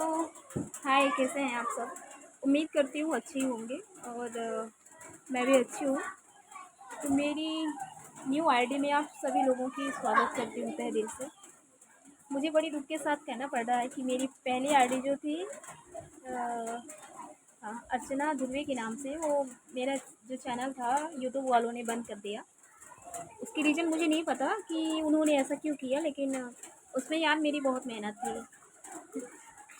हाय, कैसे हैं आप सब। उम्मीद करती हूँ अच्छे ही होंगे और मैं भी अच्छी हूँ। तो मेरी न्यू आईडी में आप सभी लोगों की स्वागत करती हूँ तहे दिल से। मुझे बड़ी दुख के साथ कहना पड़ रहा है कि मेरी पहली आईडी जो थी अर्चना ध्रुवे के नाम से, वो मेरा जो चैनल था यूट्यूब वालों ने बंद कर दिया। उसकी रीज़न मुझे नहीं पता कि उन्होंने ऐसा क्यों किया, लेकिन उसमें यार मेरी बहुत मेहनत थी।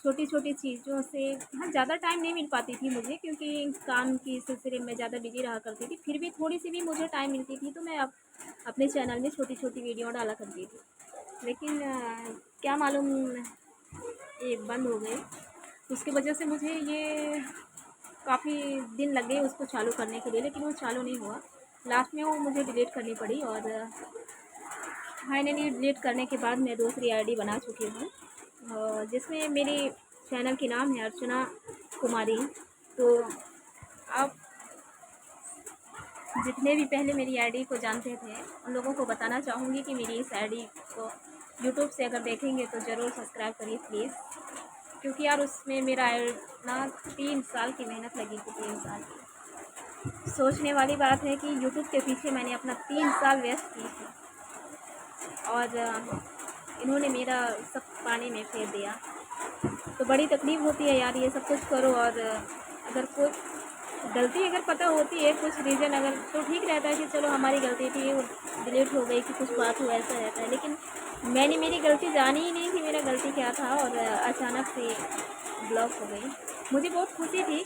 छोटी छोटी चीज़ों से हाँ, ज़्यादा टाइम नहीं मिल पाती थी मुझे, क्योंकि काम की सिलसिले में ज़्यादा बिजी रहा करती थी। फिर भी थोड़ी सी भी मुझे टाइम मिलती थी तो मैं अपने चैनल में छोटी छोटी वीडियो डाला करती थी। लेकिन क्या मालूम ये बंद हो गए। उसकी वजह से मुझे ये काफ़ी दिन लग गए उसको चालू करने के लिए, लेकिन वो चालू नहीं हुआ। लास्ट में वो मुझे डिलीट करनी पड़ी और फाइनली डिलीट करने के बाद मैं दूसरी आईडी बना चुकी हूँ, जिसमें मेरी चैनल के नाम है अर्चना कुमारी। तो आप जितने भी पहले मेरी आईडी को जानते थे उन लोगों को बताना चाहूँगी कि मेरी इस आईडी को यूट्यूब से अगर देखेंगे तो ज़रूर सब्सक्राइब करिए प्लीज़, क्योंकि यार उसमें मेरा ना 3 साल की मेहनत लगी थी। 3 साल की सोचने वाली बात है कि यूट्यूब के पीछे मैंने अपना 3 साल वेस्ट की थी और इन्होंने मेरा सब पानी में फेर दिया। तो बड़ी तकलीफ़ होती है यार, ये सब कुछ करो और अगर कुछ गलती अगर पता होती है, कुछ रीज़न अगर, तो ठीक रहता है कि चलो हमारी गलती थी, वो डिलीट हो गई कि कुछ बात हुआ, ऐसा रहता है। लेकिन मैंने मेरी गलती जानी ही नहीं कि मेरा गलती क्या था और अचानक से ब्लॉक हो गई। मुझे बहुत खुशी थी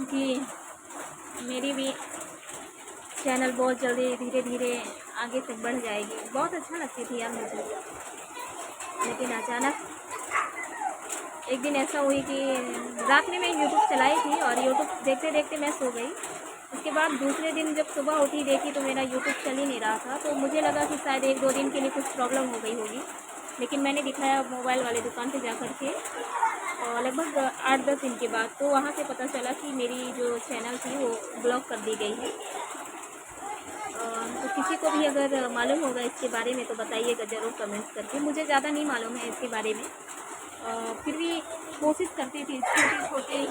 कि मेरी भी चैनल बहुत जल्दी धीरे धीरे आगे तक बढ़ जाएगी। बहुत अच्छा लगती थी यार मुझे। लेकिन अचानक एक दिन ऐसा हुई कि रात में मैं यूट्यूब चलाई थी और यूट्यूब देखते देखते मैं सो गई। उसके बाद दूसरे दिन जब सुबह उठी देखी तो मेरा यूट्यूब चल ही नहीं रहा था। तो मुझे लगा कि शायद 1-2 दिन के लिए कुछ प्रॉब्लम हो गई होगी। लेकिन मैंने दिखाया मोबाइल वाले दुकान पे जा कर के और लगभग 8-10 दिन के बाद, तो वहाँ से पता चला कि मेरी जो चैनल थी वो ब्लॉक कर दी गई है। तो किसी को भी अगर मालूम होगा इसके बारे में तो बताइएगा ज़रूर कमेंट्स करके। मुझे ज़्यादा नहीं मालूम है इसके बारे में, फिर भी कोशिश करती थी, छोटी छोटी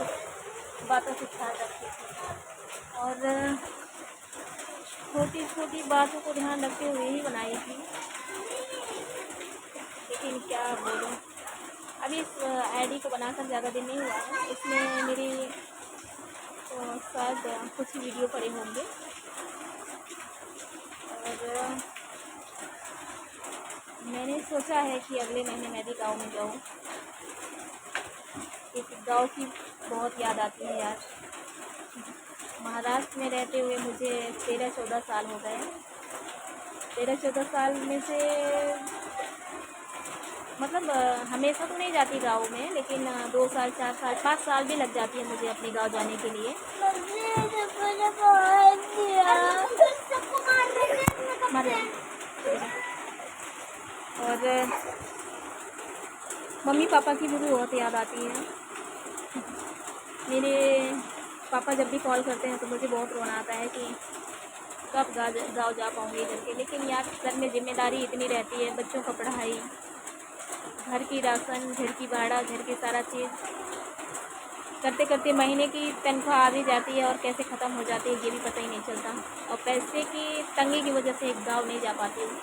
बातों से ख्याल रखती थी और छोटी छोटी बातों को ध्यान रखते हुए ही बनाई थी। लेकिन क्या बोलूँ, अभी इस आईडी को बनाकर ज़्यादा दिन नहीं हुआ है। इसमें मेरी शायद कुछ ही वीडियो पड़े होंगे और मैंने सोचा है कि अगले महीने मैं भी गाँव में जाऊँ। एक गाँव की बहुत याद आती है यार। महाराष्ट्र में रहते हुए मुझे 13-14 साल हो गए। 13-14 साल में से मतलब हमेशा तो नहीं जाती गाँव में, लेकिन 2 साल, 4 साल, 5 साल भी लग जाती है मुझे अपने गाँव जाने के लिए। और मम्मी पापा की भी बहुत याद आती है। मेरे पापा जब भी कॉल करते हैं तो मुझे बहुत रोना आता है कि कब गाँव जा पाऊँगी करके। लेकिन यार घर में जिम्मेदारी इतनी रहती है, बच्चों का पढ़ाई, घर की राशन, घर की भाड़ा, घर की सारा चीज़ करते करते महीने की तनख्वाह आ भी जाती है और कैसे ख़त्म हो जाती है ये भी पता ही नहीं चलता। और पैसे की तंगी की वजह से गाँव नहीं जा पाती हूँ।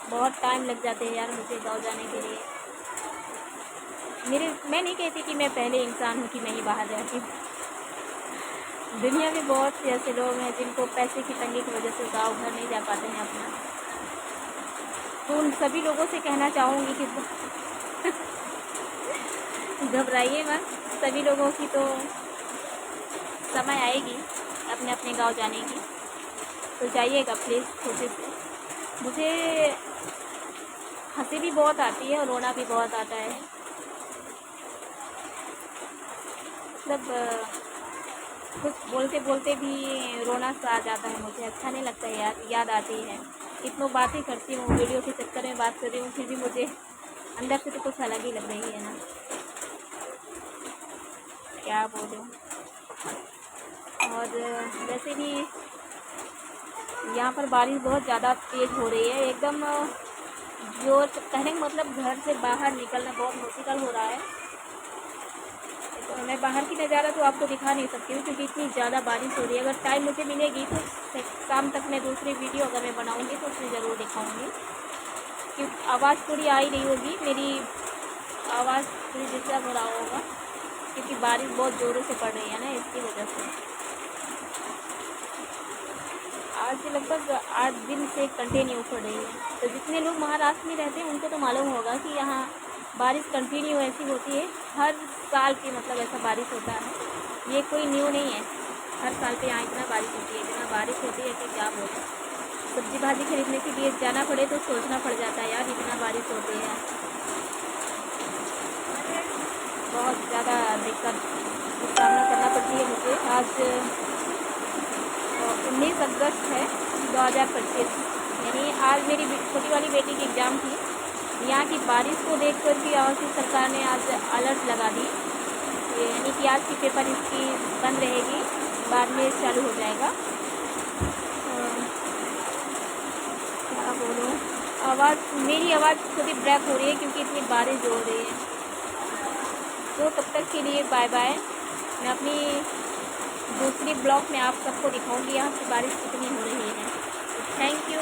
बहुत टाइम लग जाते हैं यार मुझे गाँव जाने के लिए। मैं नहीं कहती कि मैं पहले इंसान हूँ कि मैं ही बाहर रहती हूँ। दुनिया में बहुत से ऐसे लोग हैं जिनको पैसे की तंगी की वजह से गाँव घर नहीं जा पाते हैं अपना। तो उन सभी लोगों से कहना चाहूँगी कि घबराइए मत। सभी लोगों की तो समय आएगी अपने अपने गांव जाने की, तो जाइएगा प्लीज़ कोशिश से। मुझे हंसी भी बहुत आती है और रोना भी बहुत आता है। मतलब कुछ बोलते बोलते भी रोना सा आ जाता है मुझे। अच्छा नहीं लगता है यार, याद आती है। इतनी बातें करती हूँ, वीडियो के चक्कर में बात कर रही हूँ, फिर भी मुझे अंदर से तो कुछ अलग ही लग रही है ना, क्या बोलूँ। और वैसे भी यहाँ पर बारिश बहुत ज़्यादा तेज़ हो रही है, एकदम जोर से, कहने का मतलब घर से बाहर निकलना बहुत मुश्किल हो रहा है। तो मैं बाहर की नज़ारा तो आपको दिखा नहीं सकती हूँ क्योंकि इतनी ज़्यादा बारिश हो रही है। अगर टाइम मुझे मिलेगी तो शाम तक मैं दूसरी वीडियो अगर मैं बनाऊँगी तो उसमें ज़रूर दिखाऊँगी। क्योंकि आवाज़ थोड़ी आ ही रही होगी, मेरी आवाज़ थोड़ी डिस्टर्ब हो रहा होगा क्योंकि बारिश बहुत ज़ोरों से पड़ रही है ना, इसकी वजह से। आज से लगभग 8 दिन से कंटिन्यू पड़ रही है। तो जितने लोग महाराष्ट्र में रहते हैं उनको तो मालूम होगा कि यहाँ बारिश कंटिन्यू ऐसी होती है, हर साल की मतलब ऐसा बारिश होता है, ये कोई न्यू नहीं है। हर साल पे यहाँ इतना बारिश होती है, इतना बारिश होती है कि क्या बोले। सब्जी भाजी खरीदने के लिए जाना पड़े तो सोचना पड़ जाता है यार, इतना बारिश होती है, बहुत ज़्यादा दिक्कत का सामना करना पड़ती है मुझे। आज 19 अगस्त है 2025, यानी आज मेरी छोटी वाली बेटी की एग्ज़ाम थी। यहाँ की बारिश को देख कर भी और की सरकार ने आज अलर्ट लगा दी, यानी कि आज की पेपर इसकी बंद रहेगी, बाद में चालू हो जाएगा। क्या बोलूँ, मेरी आवाज़ थोड़ी ब्रेक हो रही है क्योंकि इतनी बारिश हो रही है। तो तब तक के लिए बाय बाय। मैं अपनी दूसरी ब्लॉग में आप सबको दिखाऊंगी यहाँ की बारिश कितनी हो रही है। Thank you.